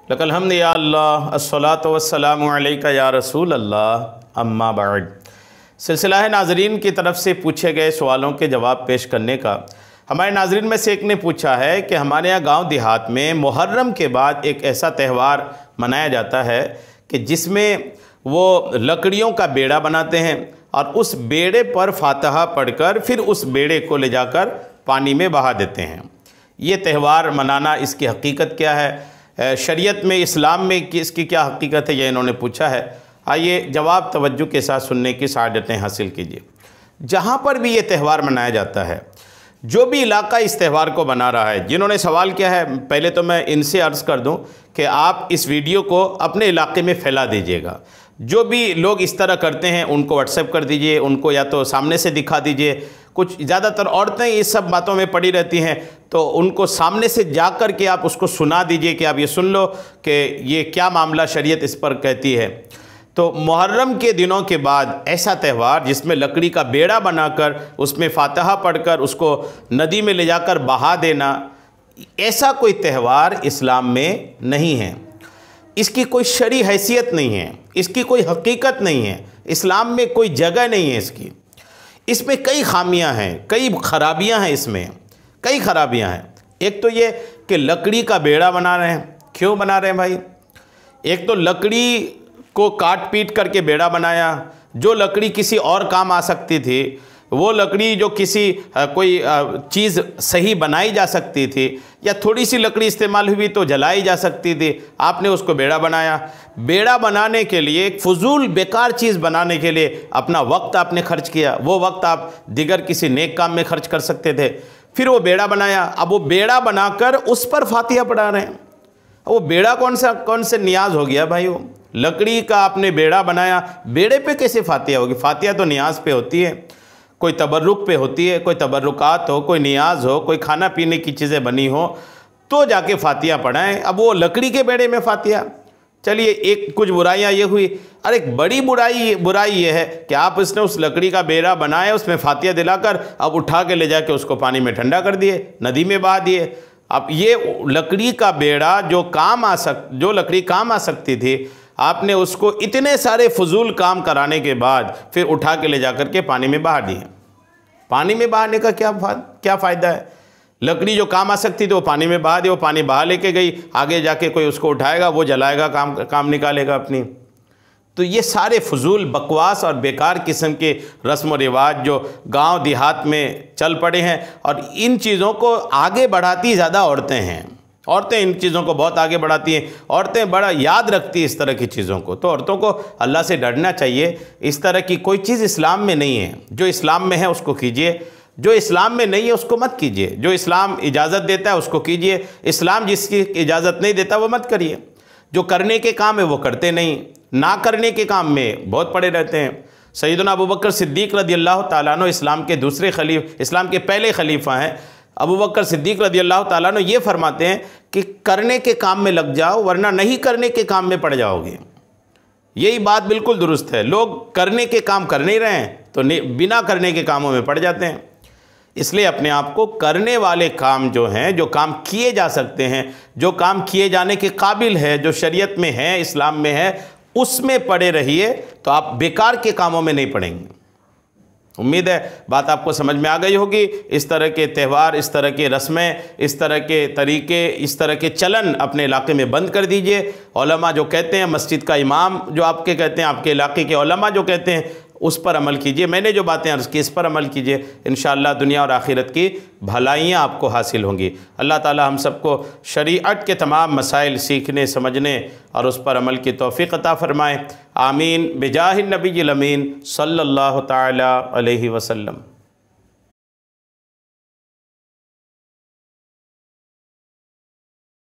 لک الحمد یا اللہ الصلاۃ والسلام علیک یا رسول اللہ اما بعد۔ سلسلہ ہے ناظرین کی طرف سے پوچھے گئے سوالوں کے جواب پیش کرنے کا۔ ہمارے ناظرین میں سے ایک نے پوچھا ہے کہ ہمارے یہاں گاؤں دیہات میں محرم کے بعد ایک ایسا تہوار منایا جاتا ہے کہ جس میں وہ لکڑیوں کا بیڑا بناتے ہیں اور اس بیڑے پر فاتحہ پڑھ کر پھر اس بیڑے کو لے جا کر پانی میں بہا دیتے ہیں۔ یہ تہوار منانا، اس کی حقیقت کیا ہے؟ شریعت میں، اسلام میں اس کی کیا حقیقت ہے؟ یہ انہوں نے پوچھا ہے۔ آئیے جواب توجہ کے ساتھ سننے کی سعادتیں حاصل کیجیے۔ جہاں پر بھی یہ تہوار منایا جاتا ہے، جو بھی علاقہ اس تہوار کو بنا رہا ہے، جنہوں نے سوال کیا ہے، پہلے تو میں ان سے عرض کر دوں کہ آپ اس ویڈیو کو اپنے علاقے میں پھیلا دیجئے گا۔ جو بھی لوگ اس طرح کرتے ہیں ان کو واٹس ایپ کر دیجئے، ان کو یا تو سامنے سے دکھا دیجئے۔ کچھ زیادہ تر عورتیں اس سب باتوں میں پڑی رہتی ہیں، تو ان کو سامنے سے جا کر کے آپ اس کو سنا دیجئے کہ آپ یہ سن لو کہ یہ کیا معاملہ شریعت اس پر کہتی ہے۔ تو محرم کے دنوں کے بعد ایسا تہوار جس میں لکڑی کا بیڑا بنا کر اس میں فاتحہ پڑھ کر اس کو ندی میں لے جا کر بہا دینا، ایسا کوئی تہوار اسلام میں نہیں ہے۔ اس کی کوئی شرعی حیثیت نہیں ہے، اس کی کوئی حقیقت نہیں ہے، اسلام میں کوئی جگہ نہیں ہے اس کی۔ اس میں کئی خامیاں ہیں، کئی خرابیاں ہیں، اس میں کئی خرابیاں ہیں۔ ایک تو یہ کہ لکڑی کا بیڑا بنا رہے ہیں۔ کیوں بنا رہے ہیں بھائی؟ ایک تو لکڑی کو کاٹ پیٹ کر کے بیڑا بنایا، جو لکڑی کسی اور کام آ سکتی تھی، وہ لکڑی جو کسی کوئی چیز صحیح بنائی جا سکتی تھی، یا تھوڑی سی لکڑی استعمال ہوئی تو جلائی جا سکتی تھی، آپ نے اس کو بیڑا بنایا۔ بیڑا بنانے کے لیے، ایک فضول بیکار چیز بنانے کے لیے اپنا وقت آپ نے خرچ کیا، وہ وقت آپ دیگر کسی نیک کام میں خرچ کر سکتے تھے۔ پھر وہ بیڑا بنایا، اب وہ بیڑا بنا کر اس پر فاتحہ پڑھا رہے ہیں۔ وہ بیڑا کون سے نیاز ہو گیا بھائی؟ وہ لکڑی کا آپ نے بیڑا بنایا، بیڑے پہ کیسے فاتحہ ہوگی؟ فاتحہ تو نیاز پہ ہوتی ہے، کوئی تبرک پہ ہوتی ہے، کوئی تبرکات ہو، کوئی نیاز ہو، کوئی کھانا پینے کی چیزیں بنی ہو تو جا کے فاتحہ پڑھائیں۔ اب وہ لکڑی کے بیڑے میں فاتحہ، چلیے ایک کچھ برائیاں یہ ہوئی۔ اور ایک بڑی برائی یہ ہے کہ آپ اس نے اس لکڑی کا بیڑا بنایا، اس میں فاتحہ دلا کر اب اٹھا کے لے جا کے اس کو پانی میں ٹھنڈا کر دیے، ندی میں بہا دیے۔ اب یہ لکڑی کا بیڑا جو لکڑی کام آ سکتی تھی، آپ نے اس کو اتنے سارے فضول کام کرانے کے بعد پھر اٹھا کے لے جا کر کے پانی میں بہا دیے۔ پانی میں بہانے کا کیا فائدہ ہے؟ لکڑی جو کام آ سکتی تھی وہ پانی میں بہا دی، وہ پانی بہا لے کے گئی، آگے جا کے کوئی اس کو اٹھائے گا، وہ جلائے گا، کام نکالے گا اپنی۔ تو یہ سارے فضول بکواس اور بیکار قسم کے رسم و رواج جو گاؤں دیہات میں چل پڑے ہیں، اور ان چیزوں کو آگے بڑھاتی زیادہ عورتیں ہیں۔ عورتیں ان چیزوں کو بہت آگے بڑھاتی ہیں، عورتیں بڑا یاد رکھتی ہیں اس طرح کی چیزوں کو۔ تو عورتوں کو اللہ سے ڈرنا چاہیے۔ اس طرح کی کوئی چیز اسلام میں نہیں ہے۔ جو اسلام میں ہے اس کو کیجئے، جو اسلام میں نہیں ہے اس کو مت کیجئے۔ جو اسلام اجازت دیتا ہے اس کو کیجئے، اسلام جس کی اجازت نہیں دیتا وہ مت کریے۔ جو کرنے کے کام ہے وہ کرتے نہیں، نہ کرنے کے کام میں بہت پڑے رہتے ہیں۔ سیدنا ابوبکر صدیق رضی اللہ تعالیٰ عنہ اسلام کے پہلے خلیفہ ہیں۔ ابوبکر صدیق رضی اللہ تعالیٰ عنہ یہ فرماتے ہیں کہ کرنے کے کام میں لگ جاؤ ورنہ نہیں کرنے کے کام میں پڑ جاؤ گے۔ یہی بات بالکل درست ہے۔ لوگ کرنے کے کام کر نہیں رہے ہیں تو بنا کرنے کے کاموں میں پڑ جاتے ہیں۔ اس لیے اپنے آپ کو کرنے والے کام جو ہیں، جو کام کیے جا سکتے ہیں، جو کام کیے جانے کے قابل ہے، جو شریعت میں ہے، اسلام میں ہے، اس میں پڑے رہیے، تو آپ بیکار کے کاموں میں نہیں پڑیں گے۔ امید ہے بات آپ کو سمجھ میں آ گئی ہوگی۔ اس طرح کے تہوار، اس طرح کے رسمیں، اس طرح کے طریقے، اس طرح کے چلن اپنے علاقے میں بند کر دیجئے۔ علماء جو کہتے ہیں، مسجد کا امام جو آپ کے کہتے ہیں، آپ کے علاقے کے علماء جو کہتے ہیں، اس پر عمل کیجئے۔ میں نے جو باتیں عرض کی اس پر عمل کیجئے، انشاءاللہ دنیا اور آخرت کی بھلائیاں آپ کو حاصل ہوں گی۔ اللہ تعالی ہم سب کو شریعت کے تمام مسائل سیکھنے، سمجھنے اور اس پر عمل کی توفیق عطا فرمائے۔ آمین بجاہ النبی الامین صلی اللہ تعالی علیہ وسلم۔